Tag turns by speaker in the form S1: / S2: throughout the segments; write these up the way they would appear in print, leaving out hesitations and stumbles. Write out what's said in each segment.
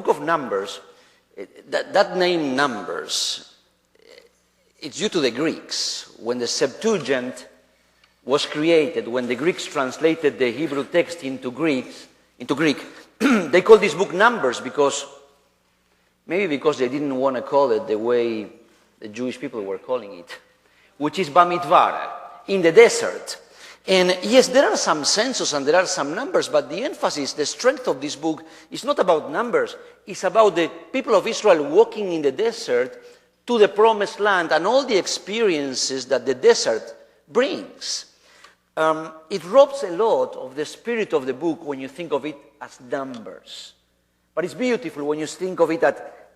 S1: book of Numbers, that name Numbers, it's due to the Greeks. When the Septuagint was created, when the Greeks translated the Hebrew text into Greek, they called this book Numbers because they didn't want to call it the way the Jewish people were calling it, which is Bamidbar, in the desert. And yes, there are some census and there are some numbers, but the emphasis, the strength of this book is not about numbers. It's about the people of Israel walking in the desert to the promised land and all the experiences that the desert brings. It robs a lot of the spirit of the book when you think of it as numbers. But it's beautiful when you think of it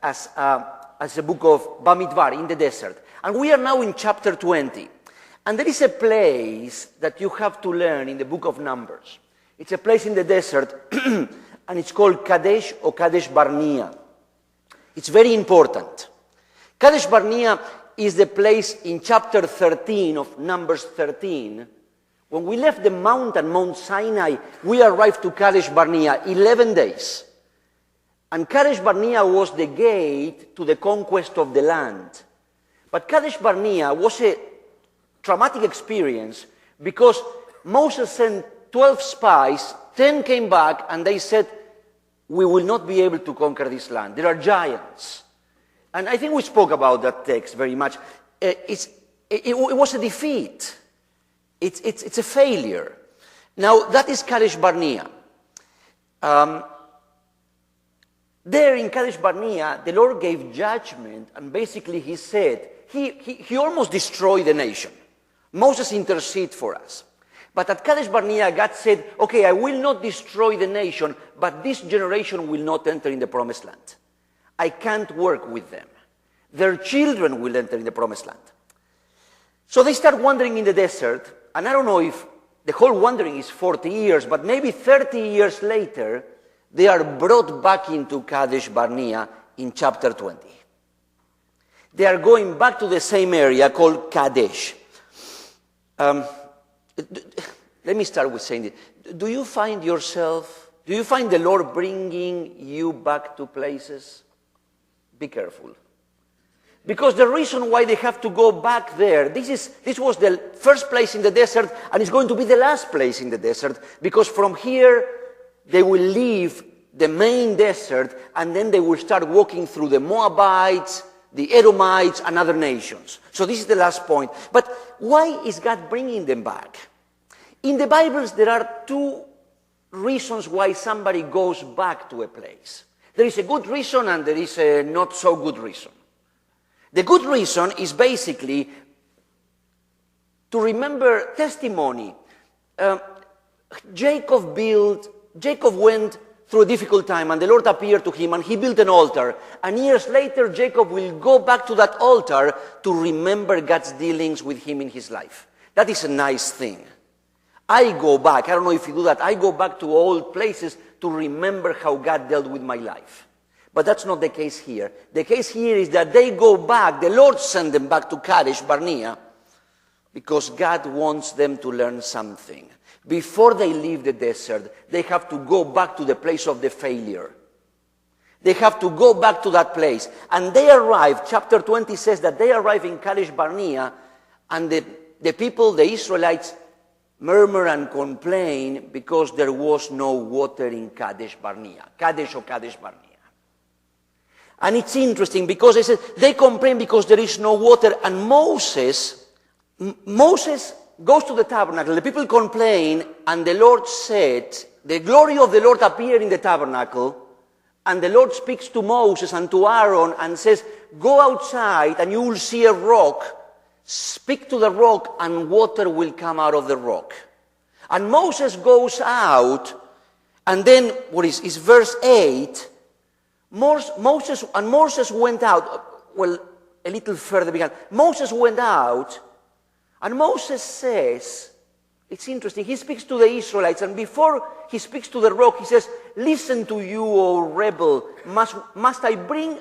S1: as a book of Bamidbar, in the desert. And we are now in chapter 20. And there is a place that you have to learn in the book of Numbers. It's a place in the desert, and it's called Kadesh or Kadesh Barnea. It's very important. Kadesh Barnea is the place in chapter 13 of Numbers 13. When we left the mountain, Mount Sinai, we arrived to Kadesh Barnea, 11 days. And Kadesh Barnea was the gate to the conquest of the land. But Kadesh Barnea was a traumatic experience because Moses sent 12 spies, 10 came back, and they said, we will not be able to conquer this land. There are giants. And I think we spoke about that text very much. It was a defeat. It's a failure. Now, that is Kadesh Barnea. There in Kadesh Barnea, the Lord gave judgment, and basically he said, he almost destroyed the nation. Moses interceded for us. But at Kadesh Barnea, God said, okay, I will not destroy the nation, but this generation will not enter in the promised land. I can't work with them. Their children will enter in the promised land. So they start wandering in the desert, and I don't know if the whole wandering is 40 years, but maybe 30 years later, they are brought back into Kadesh Barnea in chapter 20. They are going back to the same area called Kadesh. Let me start with saying this. Do you find the Lord bringing you back to places? Be careful. Because the reason why they have to go back there, this was the first place in the desert, and it's going to be the last place in the desert, because from here they will leave the main desert, and then they will start walking through the Moabites, the Edomites, and other nations. So this is the last point. But why is God bringing them back? In the Bibles, there are two reasons why somebody goes back to a place. There is a good reason and there is a not so good reason. The good reason is basically to remember testimony. Jacob went through a difficult time, and the Lord appeared to him, and he built an altar. And years later, Jacob will go back to that altar to remember God's dealings with him in his life. That is a nice thing. I go back, I don't know if you do that, I go back to old places to remember how God dealt with my life. But that's not the case here. The case here is that they go back, the Lord sent them back to Kadesh Barnea, because God wants them to learn something. Before they leave the desert, they have to go back to the place of the failure. They have to go back to that place. And they arrive, chapter 20 says that they arrive in Kadesh Barnea, and the people, the Israelites, murmur and complain because there was no water in Kadesh Barnea. Kadesh or Kadesh Barnea. And it's interesting because they complain because there is no water, and Moses goes to the tabernacle. The people complain, and the Lord said, the glory of the Lord appeared in the tabernacle, and the Lord speaks to Moses and to Aaron and says, go outside and you will see a rock. Speak to the rock and water will come out of the rock. And Moses goes out, and then, what is verse 8, Moses went out, well, a little further began. Moses went out, and Moses says, it's interesting, he speaks to the Israelites, and before he speaks to the rock, he says, listen to you, O rebel, must I bring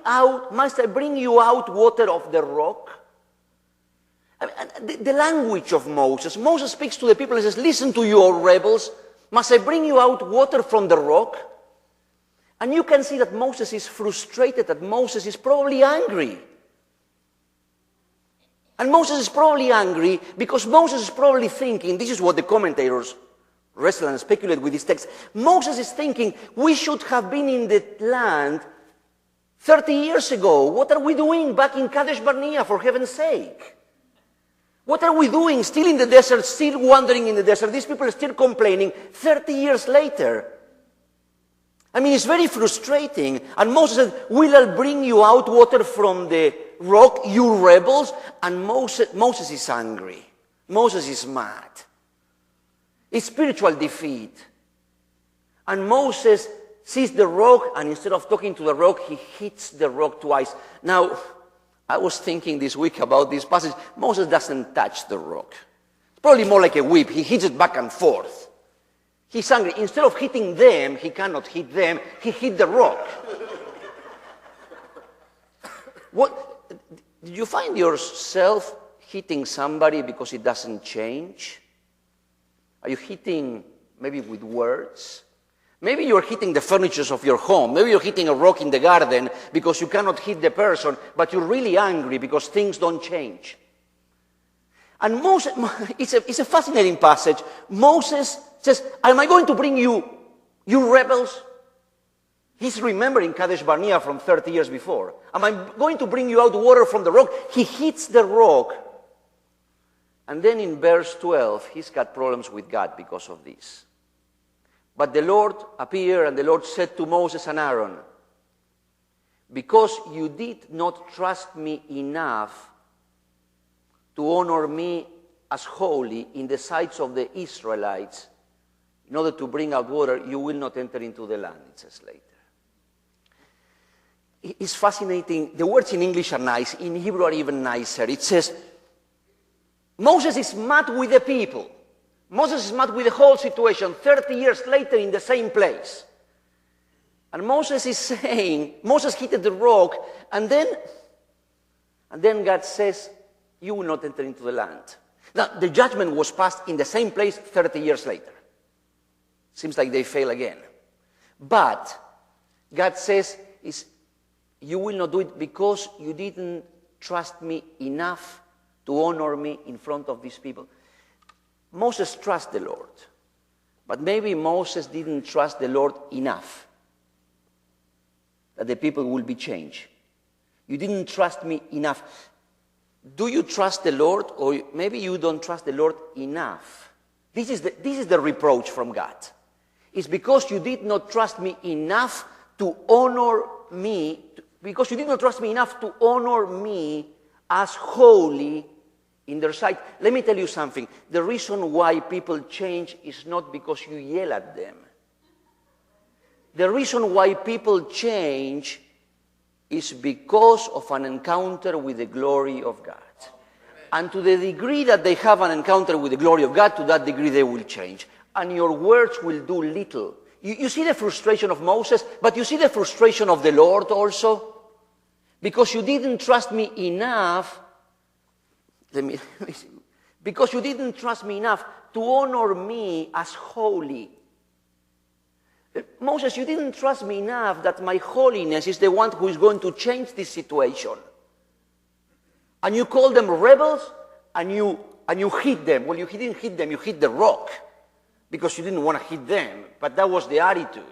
S1: you out water of the rock? I mean, the language of Moses speaks to the people and says, listen to you, O rebels, must I bring you out water from the rock? And you can see that Moses is frustrated, that Moses is probably angry. And Moses is probably angry because Moses is probably thinking, this is what the commentators wrestle and speculate with this text. Moses is thinking, we should have been in the land 30 years ago. What are we doing back in Kadesh Barnea, for heaven's sake? What are we doing still in the desert, still wandering in the desert? These people are still complaining 30 years later. I mean, it's very frustrating. And Moses said, will I bring you out water from the rock, you rebels? And Moses is angry. Moses is mad. It's spiritual defeat. And Moses sees the rock, and instead of talking to the rock, he hits the rock twice. Now, I was thinking this week about this passage. Moses doesn't touch the rock. It's probably more like a whip. He hits it back and forth. He's angry. Instead of hitting them, he cannot hit them. He hit the rock. What? Did you find yourself hitting somebody because it doesn't change? Are you hitting maybe with words? Maybe you're hitting the furniture of your home. Maybe you're hitting a rock in the garden because you cannot hit the person, but you're really angry because things don't change. And Moses, it's a fascinating passage. Moses says, am I going to bring you rebels? He's remembering Kadesh Barnea from 30 years before. Am I going to bring you out water from the rock? He hits the rock. And then in verse 12, he's got problems with God because of this. But the Lord appeared, and the Lord said to Moses and Aaron, because you did not trust me enough to honor me as holy in the sights of the Israelites, in order to bring out water, you will not enter into the land, it says later. It's fascinating. The words in English are nice. In Hebrew are even nicer. It says, Moses is mad with the people. Moses is mad with the whole situation 30 years later in the same place. And Moses is saying, Moses hit the rock, and then God says, you will not enter into the land. Now, the judgment was passed in the same place 30 years later. Seems like they fail again. But God says, you will not do it because you didn't trust me enough to honor me in front of these people. Moses trusts the Lord, but maybe Moses didn't trust the Lord enough that the people will be changed. You didn't trust me enough. Do you trust the Lord, or maybe you don't trust the Lord enough? This is the reproach from God. It's because you did not trust me enough to honor me, because you did not trust me enough to honor me as holy in their sight. Let me tell you something. The reason why people change is not because you yell at them. The reason why people change is because of an encounter with the glory of God. And to the degree that they have an encounter with the glory of God, to that degree they will change. And your words will do little. You see the frustration of Moses, but you see the frustration of the Lord also? Because you didn't trust me enough. Because you didn't trust me enough to honor me as holy. Moses, you didn't trust me enough that my holiness is the one who is going to change this situation. And you call them rebels, and you hit them. Well, you didn't hit them, you hit the rock. Because you didn't want to hit them. But that was the attitude.